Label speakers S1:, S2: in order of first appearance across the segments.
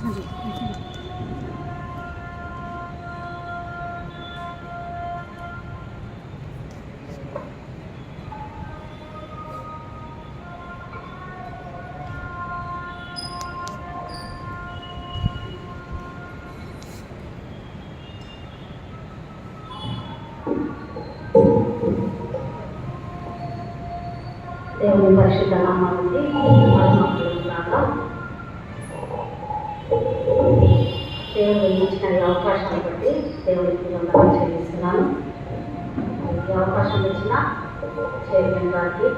S1: దేవుని పరిశుద్ధ నామానికి దేవుడు ఇచ్చిన ఈ అవకాశాన్ని బట్టి దేవుడికి వందనాలు చెల్లిస్తున్నాను. ఈ అవకాశం ఇచ్చిన చైర్మన్ గారికి,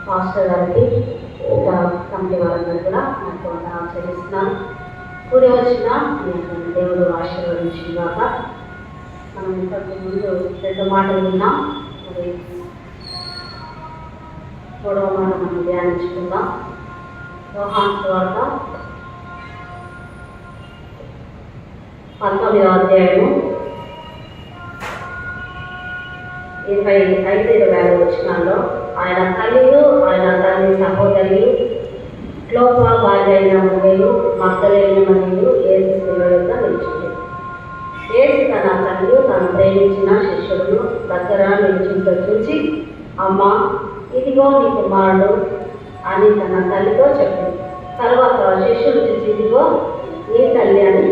S1: పాస్టర్ గారికి, ఇంకా కమిటీ వాళ్ళందరూ కూడా నాకు వందనాలు చెల్లిస్తున్నాను. కూడి వచ్చిన దేవుడు ఆశీర్వదించినాక మనం ఇంతకు ముందు 2 మాటలు విన్నాం. మరి 3వ మాట మనం ధ్యానించుకుందాం. యోహాను సువార్త 19వ అధ్యాయము 25-26 వచనాల్లో ఆయన తల్లియు ఆయన తల్లి సహోదరి క్లోపా భార్య అయిన మరియు మగ్దలేనే మరియు యేసు శిలువ యొద్ద నిలిచింది. యేసు తన తల్లి తను ప్రేమించిన శిష్యులను దగ్గర నిలిచిందో చూచి, అమ్మా, ఇదిగో నీ కుమారుడు అని తన తల్లితో చెప్పింది. తర్వాత శిష్యుడు చూసి, ఇదిగో నీ తల్లి అని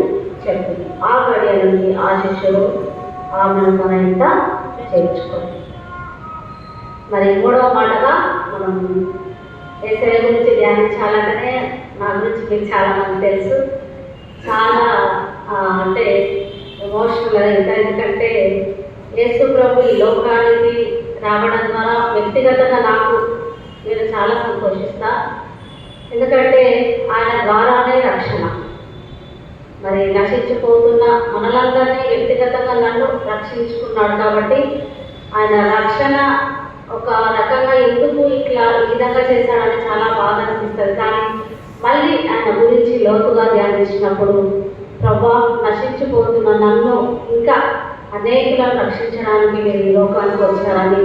S1: చెప్పింది. ఆ గడియ నుండి ఆ శిష్యుడు ఆమెను తన ఇంట చేర్చుకుంది. మరి 3వ మాటగా మనం యేసయ్య గురించి ధ్యానించాలంటేనే నా గురించి మీకు చాలా మంది తెలుసు. చాలా అంటే ఎమోషనల్ ఇంకా, ఎందుకంటే యేసు ప్రభు ఈ లోకానికి రావడం ద్వారా వ్యక్తిగతంగా నేను చాలా సంతోషిస్తా. ఎందుకంటే ఆయన ద్వారానే రక్షణ. మరి నశించిపోతున్న మనలందరినీ వ్యక్తిగతంగా నన్ను రక్షించుకున్నాడు కాబట్టి ఆయన రక్షణ ఒక రకంగా ఎందుకు ఇట్లా ఈ విధంగా చేశాడని చాలా బాధ అనిపిస్తుంది. కానీ మళ్ళీ ఆయన గురించి లోతుగా ధ్యానించినప్పుడు, ప్రభా, నశించిపోతున్న నన్ను ఇంకా అనేకులను రక్షించడానికి మీరు ఈ లోకానికి వచ్చారని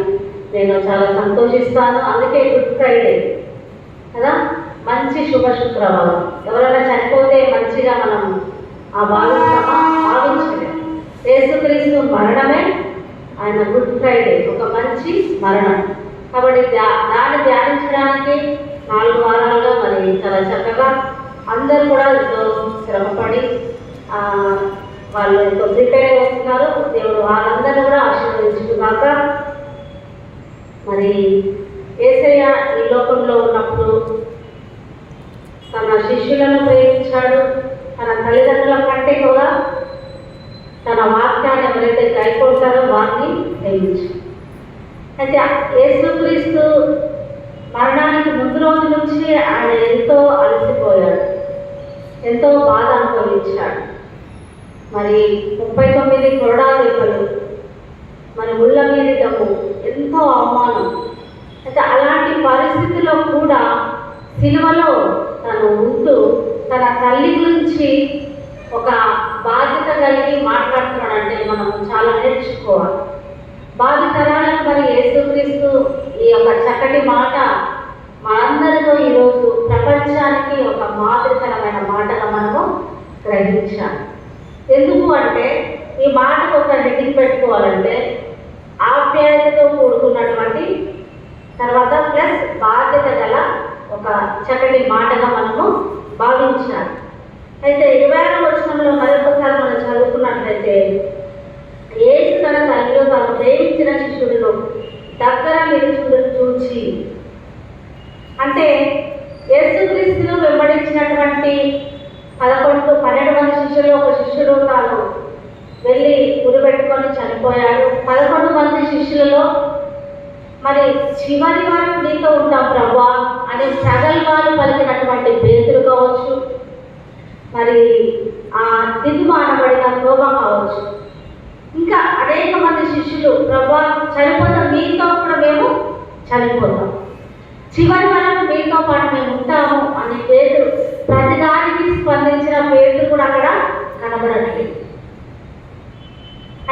S1: నేను చాలా సంతోషిస్తాను. అందుకే గుడ్ ఫ్రైడే కదా, మంచి శుభ శుక్రవారం. ఎవరైనా చనిపోతే మంచిగా మనం భావించలేదు. యేసుక్రీస్తు మరణమే ఆయన గుడ్ ఫ్రైడే, ఒక మంచి మరణం. కాబట్టి దాన్ని ధ్యానించడానికి 4 వారాలుగా మరి చాలా చక్కగా అందరూ కూడా ఎంతో శ్రమపడి వాళ్ళు ఎంతో ప్రిపేర్ అవుతున్నారు. దేవుడు వాళ్ళందరూ కూడా ఆశీర్వదించుకున్నాక, మరి యేసయ్య ఈ లోకంలో ఉన్నప్పుడు తన శిష్యులను ప్రేమించాడు. తన తల్లిదండ్రుల కంటే కూడా తన వాక్యాన్ని ఎవరైతే కైకొంటారో వారిని ప్రేమించాడు. అయితే యేసుక్రీస్తు మరణానికి ముందు రోజు నుంచి ఆయన ఎంతో అలసిపోయాడు, ఎంతో బాధ అనుభవించాడు. మరి 39 కొరడా దెబ్బలు, మరి ముళ్ళ మీద దమ్ము, ఎంతో అవమానం. అయితే అలాంటి పరిస్థితిలో కూడా సిలువలో తను ఉంటూ తన తల్లి గురించి ఒక బాధ్యత కలిగి మాట్లాడుతున్నాడంటే మనం చాలా నేర్చుకోవాలి. బాధితరాలకు మరి యేసుక్రీస్తు ఈ యొక్క చక్కటి మాట మనందరితో ఈరోజు ప్రపంచానికి ఒక మాదిరికరమైన మాటగా మనము గ్రహించాలి. ఎందుకు అంటే ఈ మాటకు ఒక హెడ్డింగ్ పెట్టుకోవాలంటే ఆప్యాయతతో కూడుకున్నటువంటి తర్వాత ప్లస్ బాధ్యత గల ఒక చక్కటి మాటగా మనము భావించాలి. అయితే 26వ వచనంలో మరొకసారి మనం చదువుకున్నట్లయితే, యేసు తన తల్లిలో తాను ప్రేమించిన శిష్యుడిలో దగ్గర నిలుచుడు చూచి, అంటే యేసుక్రీస్తును వెంబడించినటువంటి 12 మంది శిష్యులు ఒక శిష్యుడు తాను వెళ్ళి గురిపెట్టుకొని చనిపోయాడు. 11 మంది శిష్యులలో మరి చివరి వరకు నీతో ఉంటాం ప్రభువా అనే ప్రగల్భాలు పలికినటువంటి పేతురు కావచ్చు, మరి ఆ దిగుమ అనబడిన తోమ కావచ్చు, ఇంకా అనేక మంది శిష్యులు ప్రభువా చనిపోతాం, మీతో కూడా మేము చనిపోతాం, చివరి వరకు మీతో పాటు మేము ఉంటాము అనే పేతురు, ప్రతిదానికి స్పందించిన పేతురు కూడా అక్కడ కనబడట్లేదు.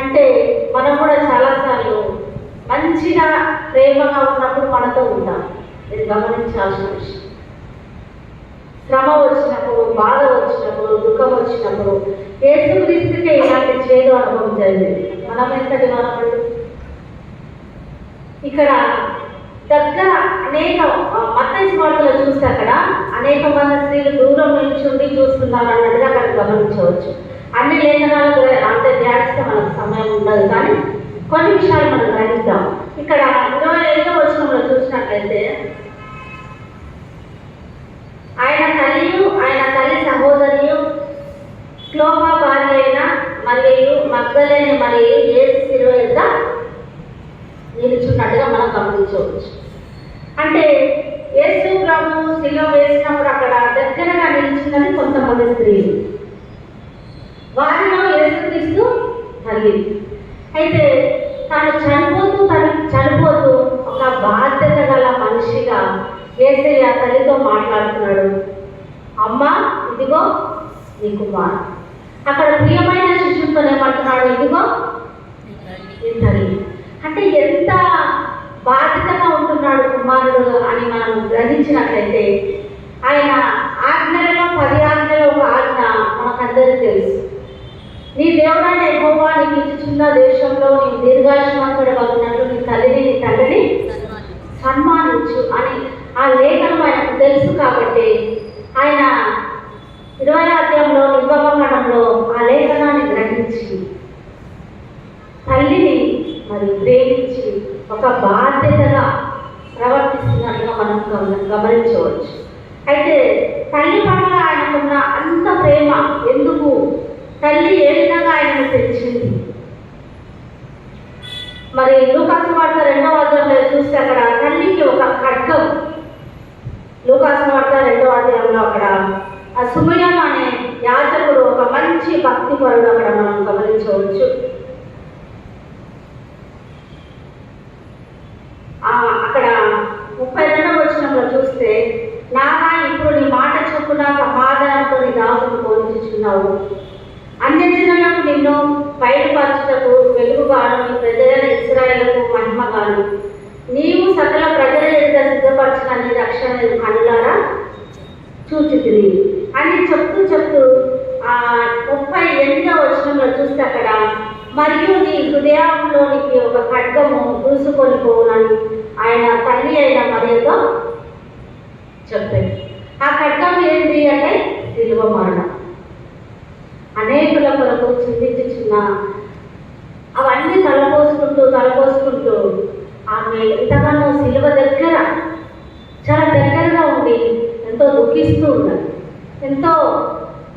S1: అంటే మనం కూడా చాలాసార్లు మంచిగా ప్రేమగా ఉన్నప్పుడు మనతో ఉంటాం. ఇది గమనించాల్సిన విషయం. శ్రమ వచ్చినప్పుడు, బాధ వచ్చినప్పుడు, దుఃఖం వచ్చినప్పుడు యేసుక్రీస్తుకే ఇలాంటి చేదు అనుభవం జరిగింది. మనం ఎంతటి మనమండి? ఇక్కడ దగ్గర అనేక మత్తయి సువార్తలో చూస్తే అక్కడ అనేక మంది స్త్రీలు దూరం నిల్చుండి చూస్తున్నారు అన్నట్టుగా అక్కడ గమనించవచ్చు. అన్ని లేఖనాలు అంతే ధ్యానిస్తే మనకు సమయం ఉండదు, కానీ కొన్ని విషయాలు మనం గ్రహిద్దాం. ఇక్కడ 25వ వచనంలో చూసినట్లయితే ఆయన తల్లి సహోదరియు క్లోపా భార్య అయిన మరియు మగ్దలేని మరియు యేసు శిలువ యొద్ద నిలుచున్నట్టుగా మనం గమనించవచ్చు. అంటే యేసు ప్రభు శిలువ వేసినప్పుడు అక్కడ దగ్గరగా నిలిచినది కొంతమంది స్త్రీలు, వారిలో యేసుక్రీస్తు తల్లి. అయితే తాను చనిపోతూ ఒక బాధ్యత గల మనిషిగా యేసయ్య తల్లితో మాట్లాడుతున్నాడు. అమ్మా, ఇదిగో నీ కుమారుడు. అక్కడ ప్రియమైన శిశువుతో ఏమంటున్నాడు? ఇదిగో నీ తల్లి. అంటే ఎంత బాధ్యతగా ఉంటున్నాడు కుమారుడు అని మనం గ్రహించినట్లయితే, ఆయన ఆజ్ఞలలో 10 ఆజ్ఞలో ఒక ఆజ్ఞ మనకందరికీ తెలుసు. నీ దేవుడైన యెహోవా నీకు ఇచ్చుచున్న దేశంలో నీ దీర్ఘాయుష్మంతుడు ఉన్నట్లు నీ తల్లిని నీ తండ్రిని సన్మానించు అని ఆ లేఖనం ఆయనకు తెలుసు. కాబట్టి ఆయన 20వ అధ్యాయంలో నిర్గమకాండంలో ఆ లేఖనాన్ని గ్రహించి తల్లిని మరి ప్రేమించి ఒక బాధ్యతగా ప్రవర్తిస్తున్నట్లుగా మనం గమనించవచ్చు. అయితే తల్లి పట్ల ఆయనకున్న అంత ప్రేమ ఎందుకు? తల్లి ఏ విధంగా ఆయనను పెంచింది? మరి లూకాసు వార్త 2వ అధ్యాయంలో చూస్తే అక్కడ తల్లికి ఒక ఖడ్గం, లూకాసు వార్త 2వ అధ్యాయంలో అక్కడ ఆ సుమయోను అనే యాజకుడు ఒక మంచి భక్తిపరుడు అక్కడ మనం గమనించవచ్చు. అక్కడ 32వ వచనంలో చూస్తే, నానా ఇప్పుడు నీ మాట చొప్పున సమాధానంతో నీ దాసును పోషించున్నావు, అన్యజనులకు నిన్ను బయలుపరచుటకు వెలుగుగాను, నీ ప్రజలైన ఇశ్రాయేలుకు మహిమగాను, నీవు సకల ప్రజల ఎదుట సిద్ధపరచిన నీ రక్షణ కనులారా చూచితివి అని చెప్తూ 38వ వచనంలో చూస్తే అక్కడ, మరియు నీ హృదయంలోనికి ఒక ఖడ్గము దూసుకొని పోవునని ఆయన తల్లి అయిన మరియతో చెప్పాడు. ఆ ఖడ్గం ఏంటి అంటే శిలువ మరణం. అనేకుల కొరకు చింతించుచున్న అవన్నీ తలపోసుకుంటూ ఆమె ఇంతగానో శిలువ దగ్గర చాలా దగ్గరగా ఉండి ఎంతో దుఃఖిస్తూ ఉన్నది. ఎంతో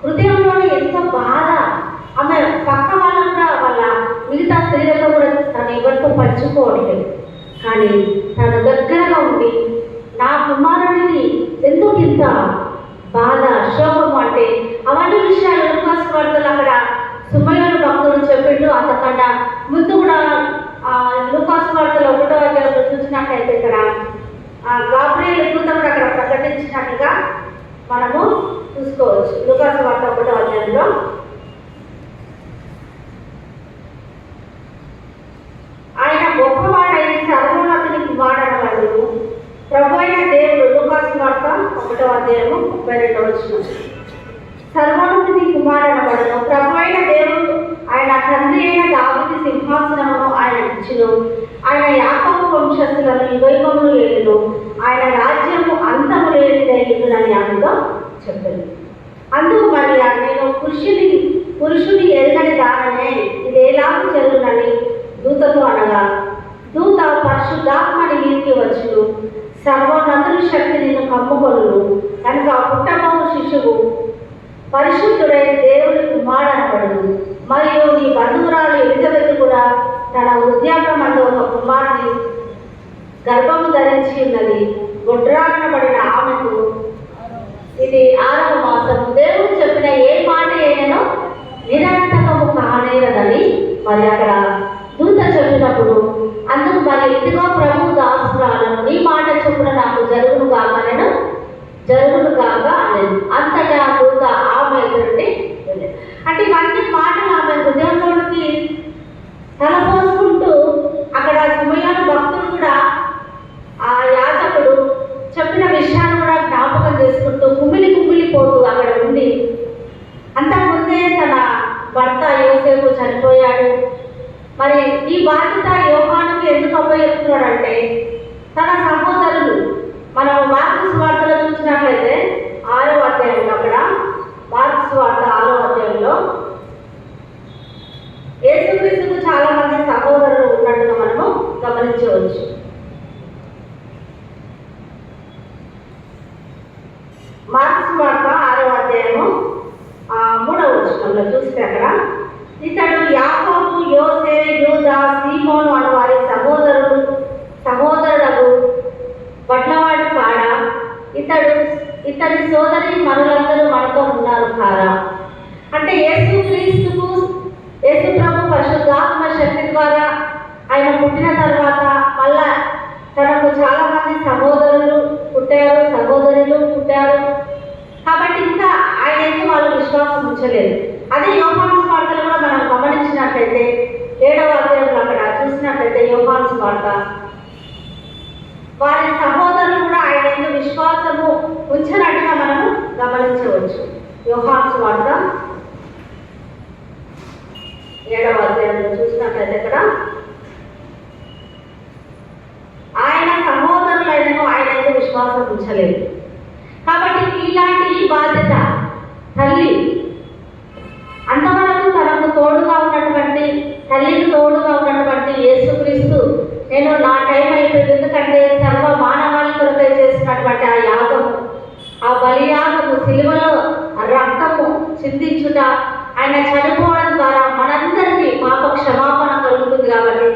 S1: హృదయంలోనే ఎంతో బాధ. ఆమె పక్క వాళ్ళు కూడా వాళ్ళ మిగతా స్త్రీలతో కూడా తను ఎవరితో పంచుకోవట్లేదు, కానీ తన దగ్గరగా ఉండి నా కుమారుడిని ఎందుకు ఇంత బాధ, శోకము అంటే అవన్నీ విషయాలు లూకాసు వార్తలో అక్కడ సుమయోను భక్తుడు చెప్పిండు. అంతకన్నా ముందు కూడా లూకాసు వార్తలో 1వ అధ్యాయంలో చూసినట్లయితే ఇక్కడ గాబ్రియేలు దూత కూడా అక్కడ ప్రకటించినట్లుగా మనము చూసుకోవచ్చు. లూకాసు వార్త 1వ అధ్యాయంలో ఆయన గొప్పవాడై సర్వోన్నతుని కుమారుడు ప్రభు అయిన దేవుడు, లూకాసు వార్త 1వ అధ్యాయము 32వ వచనం, సర్వోన్నతుని కుమారుడు ప్రభు అయిన దేవుడు ఆయన తండ్రి అయిన దావీదు సింహాసనమును ఆయన ఇచ్చును, ఆయన యాకోబు వంశస్థులను యుగయుగములు ఏలును, ఆయన రాజ్యము అంతము లేనిదని ఆమెతో చెప్పాను. అందుకు మరి నేను పురుషుని ఎరుగని దాననే ఇదేలాగూ జరుగునని దూతతో అనగా, దూత పరిశుద్ధాత్మని నీటికి వచ్చును, సర్వోన్నతుని శక్తి నిన్ను కమ్ముకొను, కనుక పుట్టబోవు శిశువు పరిశుద్ధుడై దేవుని కుమారుడనబడును, మరియు నీ బంధువురాలు ఎలిజబెత్ కూడా తన వృద్ధాప్యమందు ఒక కుమారుని గర్భము ధరించి ఉన్నది, గొడ్రానబడిన ఆమెకు ఇది 6వ మాసము. దేవుడు చెప్పిన ఏ మాట అయినను నిరర్థకము కానేరదని మరి అక్కడ దూత చెప్పినప్పుడు, అందుకు మరి ఇదిగో ప్రభు దాసురాలను నీ మాట చొప్పున నాకు జరుగును కాక అనేది. అంతటా దూత ఆమె ఎదురుండి వెళ్ళేది. అంటే ఇవన్నీ మాటలు ఆమె హృదయంలోనికి తలపోసుకుంటూ అక్కడ సుమయోను భక్తుడు కూడా ఆ యాజకుడు చెప్పిన విషయాన్ని కూడా జ్ఞాపకం చేసుకుంటూ కుమిలి చనిపోయాడు. మరి ఈ బాధ్యత యోహానుకి ఎందుకు అప్పచెప్తున్నాడంటే తన సహోదరులు, మనం మార్కు సువార్తలో చూసినట్లయితే 6వ అధ్యాయంలో, అక్కడ మార్కు సువార్త 6వ అధ్యాయంలో యేసుక్రీస్తుకు చాలా మంది సహోదరులు ఉన్నట్టుగా మనము గమనించవచ్చు. మార్కు సువార్త 6వ అధ్యాయము 3వ వచనంలో చూస్తే అక్కడ ఇతడు యాకోబు, యోసే, యూదా, సీమోను అను వారి సహోదరులకు వడ్లవాడు కాడా? ఇతడి సోదరి మనులందరూ మనతో ఉన్నారు కారా? అంటే యేసు ప్రభు పరిశుద్ధాత్మ శక్తి ద్వారా ఆయన పుట్టిన తర్వాత మళ్ళా తనకు చాలా మంది సహోదరులు పుట్టారు. కాబట్టి ఇంకా ఆయన వాళ్ళు విశ్వాసం ఉంచలేదు. అదే యోహాను సువార్తలో కూడా మనం గమనించినట్లయితే 7వ అధ్యాయంలో అక్కడ చూసినట్లయితే యోహాను సువార్త వారి సహోదరులు కూడా ఆయన విశ్వాసము ఉంచినట్టుగా మనము గమనించవచ్చు. యోహాను సువార్త 7వ అధ్యాయంలో చూసినట్లయితే ఇక్కడ ఆయన సహోదరులైనను ఆయన విశ్వాసం ఉంచలేదు. కాబట్టి ఇలాంటి ఈ బాధ్యత తల్లి అంతవరకు తల్లికి తోడుగా ఉన్నటువంటి యేసుక్రీస్తు నేను నా టైం అయిపోయింది, ఎందుకంటే సర్వ మానవాళి కొరకై చేసినటువంటి ఆ యాగము, ఆ బలియాగము, సిలువలో రక్తము చిందించుట, ఆయన చనిపోవడం ద్వారా మనందరికీ పాప క్షమాపణ కలుగుతుంది. కాబట్టి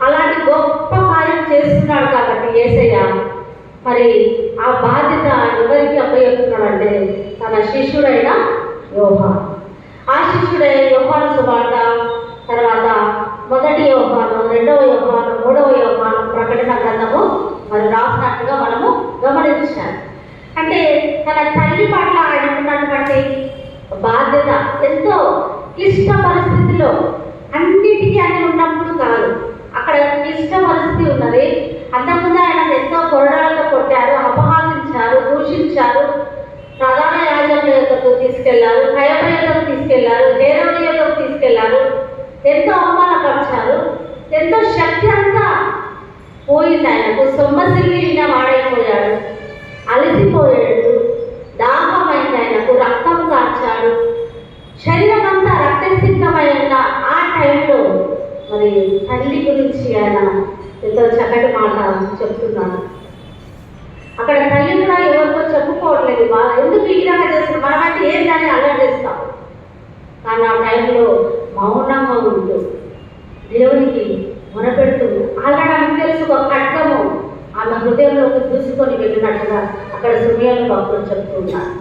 S1: అలాంటి గొప్ప కార్యం చేస్తున్నాడు. కాబట్టి యేసయ్య మరి ఆ బాధ్యత ఎవరికి అప్పచెప్తున్నాడంటే తన శిష్యుడైన యోహాను. ఆ శిష్యుడైన యోహాను సువార్త తర్వాత 1వ యోహాను, 2వ యోహాను, 3వ యోహాను, ప్రకటన గ్రంథము మరి రాసినట్టుగా మనము గమనించాలి. అంటే తన తల్లి పట్ల ఆయన ఉన్నటువంటి బాధ్యత ఎంతో క్లిష్ట పరిస్థితిలో, అన్నిటికీ అన్ని ఉన్నప్పుడు కాదు, అక్కడ క్లిష్ట పరిస్థితి ఉన్నది. అంతకుముందు ఆయన ఎంతో కొరడాలతో కొట్టారు, అపహాసించారు, దూషించారు, ప్రధాన యాజకుల యొక్కకు తీసుకెళ్లారు, కయప యొక్కకు తీసుకెళ్లారు, హేరోదు యొక్కకు తీసుకెళ్లారు, ఎంతో అవమానపరిచారు. ఎంతో శక్తి అంతా పోయింది ఆయనకు. సొమ్మసిల్లిన వాడైపోయాడు, అలసిపోయాడు, దాహమైంది ఆయనకు, రక్తం కార్చాడు, శరీరం అంతా రక్తసిద్ధమైన ఆ టైంలో మరి తల్లి గురించి ఆయన ఎంతో చక్కటి మాట చెప్తున్నాను. అక్కడ తల్లి కూడా ఎవరితో చెప్పుకోవట్లేదు, వాళ్ళు ఎందుకు ఈ విధంగా చేస్తారు, మనమైతే ఏంటని అల్లరి చేస్తాం. కానీ ఆ టైంలో మౌనంగా ఉంటూ దేవునికి మొరపెడుతుంది. ఆల్రెడీ ఆమెకు తెలుసు ఒక ఖడ్గము ఆమె హృదయంలోకి దూసుకొని వెళ్ళినట్టుగా అక్కడ సమయంలో భక్తులు చెప్తున్నారు.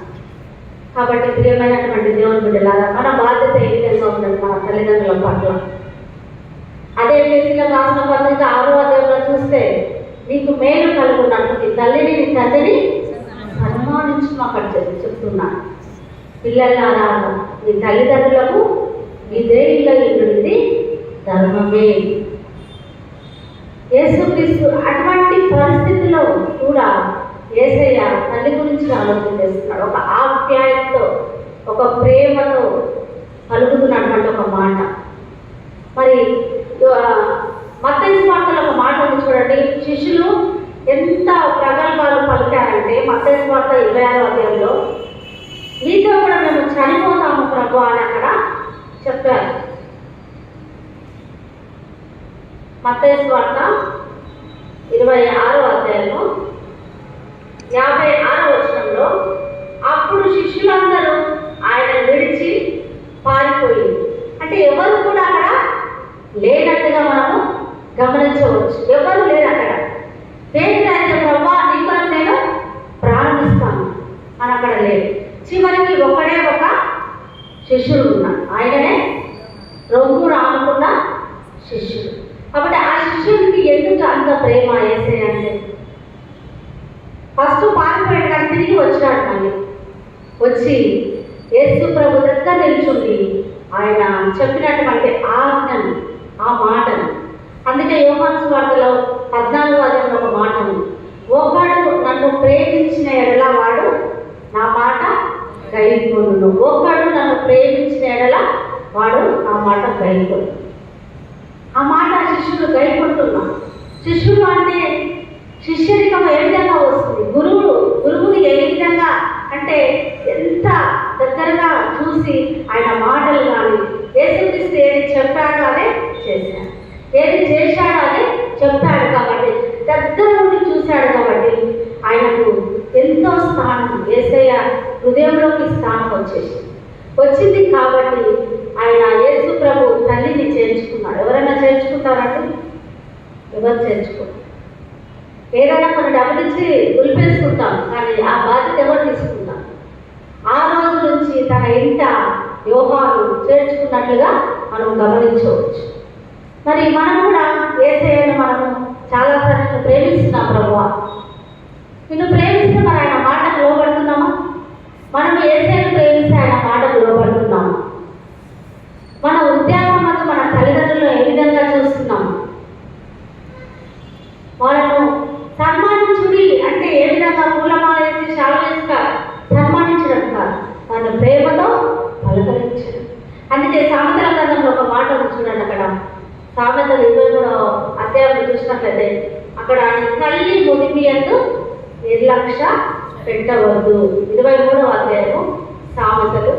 S1: కాబట్టి ప్రియమైనటువంటి దేవుని బిడ్డలారా, మన బాధ్యత ఏ విధంగా ఉన్నది మన తల్లిదండ్రుల పట్ల. అదే కేసులో రాసిన పత్రిక 6వ అధ్యాయంలో చూస్తే నీకు మేలు కలుగున్నట్టు నీ తల్లిని నీ తండ్రిని సన్మానించు అక్కడ చెప్తున్నాను. పిల్లలారా, నీ తల్లిదండ్రులకు విధేయులైనది ధర్మమే. యేసుక్రీస్తు అటువంటి పరిస్థితిలో కూడా యేసయ్య తల్లి గురించి ఆలోచన చేస్తున్నాడు. ఒక ఆప్యాయతతో, ఒక ప్రేమతో పలుకుతున్నటువంటి ఒక మాట. మరి మత్తయి సువార్తలో ఒక మాట ఉంది చూడండి, శిష్యులు ఎంత ప్రగల్భాలు పలికారంటే మత్తయి సువార్త 26వ అధ్యాయంలో మీతో కూడా మేము చనిపోతాము ప్రభు అని అక్కడ చెప్పారు. మత్తయి సువార్త 26వ అధ్యాయంలో 56వ వచనంలో అప్పుడు శిష్యులందరూ ఆయన విడిచి పారిపోయింది. అంటే ఎవరు కూడా అక్కడ లేనట్టుగా మనము గమనించవచ్చు. ఎవరు లేరు అక్కడ. పేరు అయితే ప్రభా నీ కొరకు నేను ప్రారంభిస్తాను అని అక్కడ లేదు. చివరికి ఒకడే ఒక శిష్యుడు ఉన్నాడు, ఆయననే రొమ్ము రానుకున్న శిష్యుడు. కాబట్టి ఆ శిష్యుడికి ఎందుకు అంత ప్రేమ యేసయ్య అంటే, ఫస్ట్ పారిపోయాడు కానీ తిరిగి వచ్చాడు. మళ్ళీ వచ్చి యేసు ప్రభు దగ్గర నిల్చుండి ఆయన చెప్పినటువంటి ఆజ్ఞను, ఆ మాటను, అందుకే యోహాను సువార్తలో 14వ అధ్యాయంలో ఒక మాట ఉంది, ఒకడు నన్ను ప్రేమించిన ఎడల వాడు నా మాట గైకొనును. ఒకడు నన్ను ప్రేమించిన ఎడల వాడు ఆ మాట గైకొడు. ఆ మాట శిష్యుడు గైకొంటున్నాడు. శిష్యుడు అంటే శిష్యరికం ఏ విధంగా వస్తుంది, గురువుని ఏ విధంగా అంటే ఎంత దగ్గరగా చూసి ఆయన మాటలు కానీ యేసుక్రీస్తు ఏది చెప్పాడో అదే చేశాడు, ఏది చేశాడో అదే చెప్పాడు. కాబట్టి దగ్గర నుండి చూశాడు. కాబట్టి ఆయనకు ఎంతో స్థానం, యేసయ్య హృదయంలోకి స్థానం వచ్చింది. కాబట్టి ఆయన యేసు ప్రభు తల్లిని చేర్చుకున్నాడు. ఎవరైనా చేర్చుకుంటారంటే ఎవరు చేర్చుకోరు. ఏదైనా కొన్ని డబ్బులు ఇచ్చి గురిపేసుకుంటాం, కానీ ఆ బాధ్యత ఎవరు తీసుకుంటాం? ఆ రోజు నుంచి తన ఇంట యోహాను చేర్చుకున్నట్లుగా మనం గమనించవచ్చు. మరి మనం కూడా యేసయ్యను మనము చాలాసార్లు ప్రేమిస్తున్నాం. ప్రభువా నిన్ను ప్రేమిస్తే మరి ఆయన మాటకు లోబడుతున్నామా? మనం యేసయ్యను ప్రేమిస్తే ఆయన మాటకు లోబడుతున్నాము. మన ఉద్యోగంలో మన తల్లిదండ్రులను ఏ విధంగా చూస్తున్నాము? వాళ్ళను సన్మానించుడి అంటే ఏ విధంగా పూలమాల వేసి శాల వేసి సన్మానించడం కాదు, వాళ్ళ ప్రేమతో పలకరించడం. అందుకే సామెతల గ్రంథంలో ఒక మాట చూడండి. అక్కడ సామెతలు 23వ అధ్యాయం చూసినట్లయితే అక్కడ తల్లి ముదిమియందు నిర్లక్ష్య పెట్టవద్దు. 23వ అధ్యాయము సామెతలు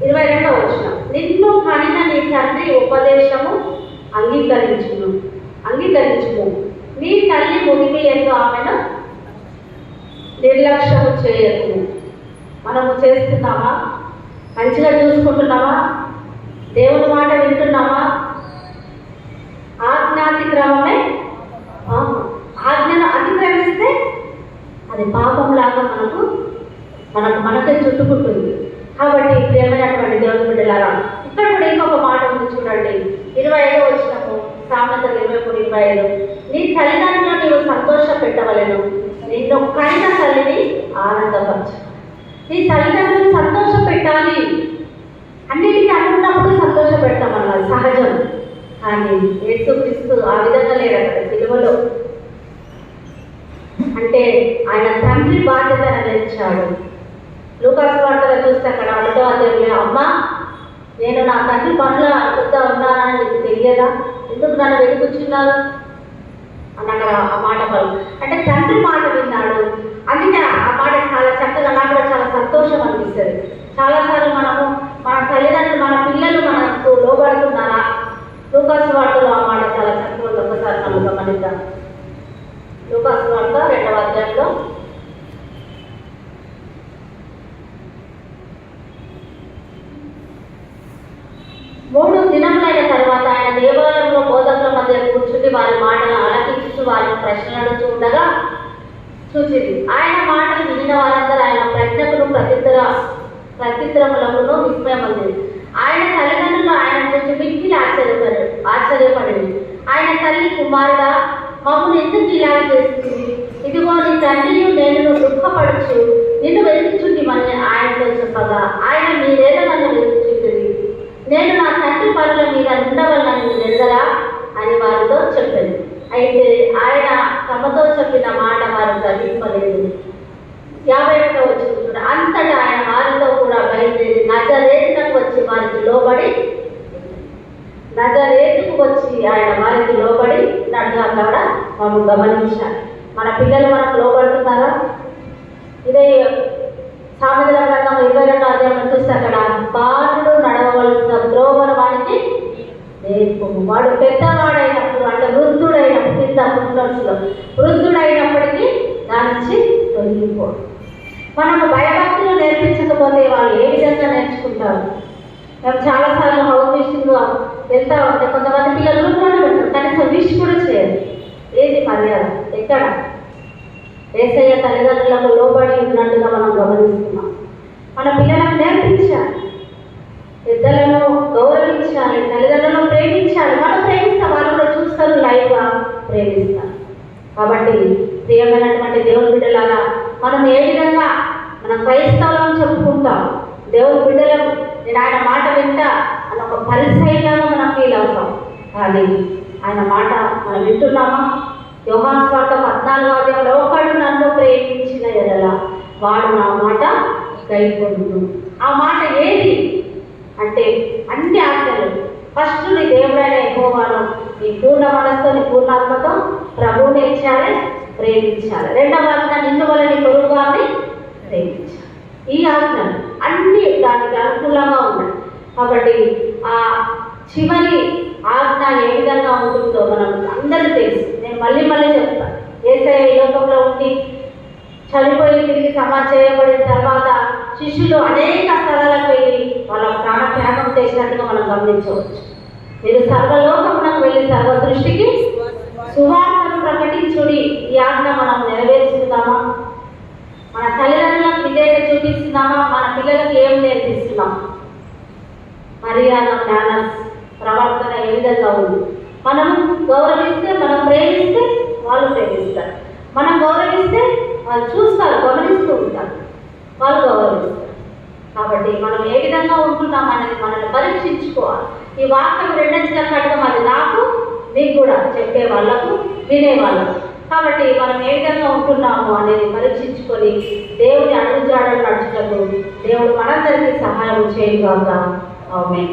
S1: 22వ వచనం. నిన్ను కనిన నీ తండ్రి ఉపదేశము అంగీకరించుము. నీ తల్లి ముదిమి ఎందు ఆమెను నిర్లక్ష్యము చేయకు. మనము చేస్తున్నామా? మంచిగా చూసుకుంటున్నామా? దేవుని మాట వింటున్నామా? ఆజ్ఞాతిక్రమమే ఆజ్ఞను అతిక్రమిస్తే అది పాపంలాగా మనకే చుట్టుకుంటుంది. కాబట్టి ప్రేమైనటువంటి దేవుని బిడ్డలారా, ఇక్కడ కూడా ఇంకొక మాట ఉంది చూడండి. 25వ వచనము సామెతలు 23:25. నీ తల్లిదండ్రులను నీవు సంతోష పెట్టవలెను, నిన్ను కన్న తల్లిని ఆనందపరచు. నీ తల్లిదండ్రులను సంతోష పెట్టాలి. అన్నిటికీ అనుకున్నప్పుడు సంతోష పెడతాం అన్నది సహజం. కానీ యేసుక్రీస్తు ఆ విధంగా లేడు. అక్కడ సిలువలో అంటే ఆయన తండ్రి బాధ్యతను నెరవేర్చాడు. లూకాసు వార్తలో చూస్తే అక్కడ 1వ అధ్యాయంలో, అమ్మ నేను నా తండ్రి పనుల వద్ద ఉన్నానని నీకు తెలియదా? ఎందుకు నన్ను వెతుకుచున్నారు అని అక్కడ ఆ మాట పలు. అంటే తండ్రి మాట విన్నాడు. అందుకే ఆ మాట చాలా చక్కగా, నాకు కూడా చాలా సంతోషం అనిపిస్తుంది. చాలాసార్లు మన తల్లిదండ్రులు, మన పిల్లలు మనకు లోబడుతున్నారా? లూకాసు వార్తలో ఆ మాట చాలా చక్కగా ఒకసారి మనం గమనిద్దాం. లూకాసు వార్త 2వ అధ్యాయంలో 3 దినములైన తర్వాత ఆయన దేవాలయంలో బోధకుల మధ్య కూర్చుని వారి మాటలను ఆలకించుతూ వారిని ప్రశ్నలు చూడగా చూచింది. ఆయన మాటలు వినిన వారందరూ ఆయన ప్రజ్ఞకును ప్రత్యుత్తరములకును విస్మయమంది. ఆయన తల్లిదండ్రులు ఆయన గురించి మిక్కిలి ఆశ్చర్యపడింది. ఆయన తల్లి, కుమారుడా మమ్మల్ని ఎందుకు ఇలా చేస్తుంది? ఇదిగో నీ తండ్రియు నేను దుఃఖపడుచు నిన్ను వెతుకుచుంటిమని ఆయనతో చెప్పగా, ఆయన మీరేదో నన్ను వెతుకుచుంటుంది, నేను నా తండ్రి పనుల మీద ఉండవలని ఎరగరా అని వారితో చెప్పాను. అయితే ఆయన తమతో చెప్పిన మాట వారు గ్రహింపలేదు. 51వ వచనం. అంతటా ఆయన వారితో కూడా బయలుదేరి నజరేతుకు వచ్చి వారికి లోబడి నడుగా అక్కడ మనం గమనించాలి. మన పిల్లలు మనకు లోబడుతున్నారా? ఇదే సామెతల గ్రంథం 22వ అధ్యాయం చూస్తే అక్కడ బాలుడు నడవవలసిన ద్రోవను వాడికి నేర్పము. వాడు పెద్దవాడైనప్పుడు అంటే వృద్ధుడైనప్పటికీ దాని నుంచి తొలగిపోడు. మనము భయభక్తులు నేర్పించకపోతే వాళ్ళు ఏ విధంగా నేర్చుకుంటారు? మేము చాలాసార్లు హౌస్ విషయంలో వెళ్తా ఉంటే కొంతమంది పిల్లలు రూమ్లోనే ఉంటారు, కనీసం విష్ కూడా చేయరు. ఏది మర్యాద? ఎక్కడ? యేసయ్య తల్లిదండ్రులకు లోబడి ఉన్నట్టుగా మనం గమనిస్తున్నాం. మన పిల్లలకు నేర్పించాలి, పెద్దలను గౌరవించాలి, తల్లిదండ్రులను ప్రేమించాలి. మనం ప్రేమిస్తాం, వాళ్ళు కూడా చూస్తారు, లైవ్గా ప్రేమిస్తారు. కాబట్టి ప్రియమైనటువంటి దేవుని బిడ్డలాగా మనం ఏ విధంగా మన క్రైస్తవులను చెప్పుకుంటాం, దేవుని బిడ్డలం, నేను ఆయన మాట వింటా అని ఒక పరిచయంగా మనం ఫీల్ అవుతాం. కానీ ఆయన మాట మనం వింటున్నామా? యోహాను సువార్త 14వ అధ్యాయంలో, ఒకడు నన్ను ప్రేమించిన ఎడల వాడు నా మాట గైకొనును. ఆ మాట ఏది అంటే అన్ని ఆజ్ఞలు. ఫస్ట్ నీ దేవుడైన యెహోవాను నీ పూర్ణ మనస్సుతో నీ పూర్ణాత్మతో ప్రభువుని ఇచ్చాలి, ప్రేమించాలి. రెండవ ఆజ్ఞ నిన్ను వల్ల నీ పొరుగు వారిని ప్రేమించాలి. ఈ ఆజ్ఞలు అన్ని దానికి అనుకూలంగా ఉన్నాయి. కాబట్టి ఆ చివరి ఆజ్ఞ ఏ విధంగా ఉంటుందో మనం అందరికీ తెలుసు. నేను మళ్ళీ చెప్తాను. యేసయ్య ఈ లోకంలో ఉండి చనిపోయి తిరిగి సమాధి చేయబడిన తర్వాత శిష్యులు అనేక స్థలాలకు వెళ్ళి వాళ్ళ ప్రాణత్యాగం చేసినట్టుగా మనం గమనించవచ్చు. మీరు సర్వలోకమునకు వెళ్ళి సర్వ సృష్టికి సువార్తను ప్రకటించుడి. ఈ ఆజ్ఞ మనం నెరవేరుస్తున్నామా? మన తల్లిదండ్రులకు విధేయత చూపిస్తున్నామా? మన పిల్లలకు ఏం నేర్పిస్తున్నాం? మర్యాద, మేనర్స్, ప్రవర్తన ఏ విధంగా ఉంది? మనం గౌరవిస్తే, మనం ప్రేమిస్తే వాళ్ళు ప్రేమిస్తారు. మనం గౌరవిస్తే వాళ్ళు చూస్తారు, గమనిస్తూ ఉంటారు, వాళ్ళు గౌరవిస్తారు. కాబట్టి మనం ఏ విధంగా ఉంటున్నాం అనేది మనల్ని పరీక్షించుకోవాలి. ఈ వాక్యం రెండంచెల ఖడ్గం, అది నాకు మీకు కూడా చెప్పే వాళ్ళకు, వినే వాళ్ళకు. కాబట్టి మనం ఏ విధంగా ఉంటున్నాము అనేది పరీక్షించుకొని దేవుని అడుగుజాడలు నడుచుటకు దేవుడు మనందరికీ సహాయం చేయగాక. ఆమేన్.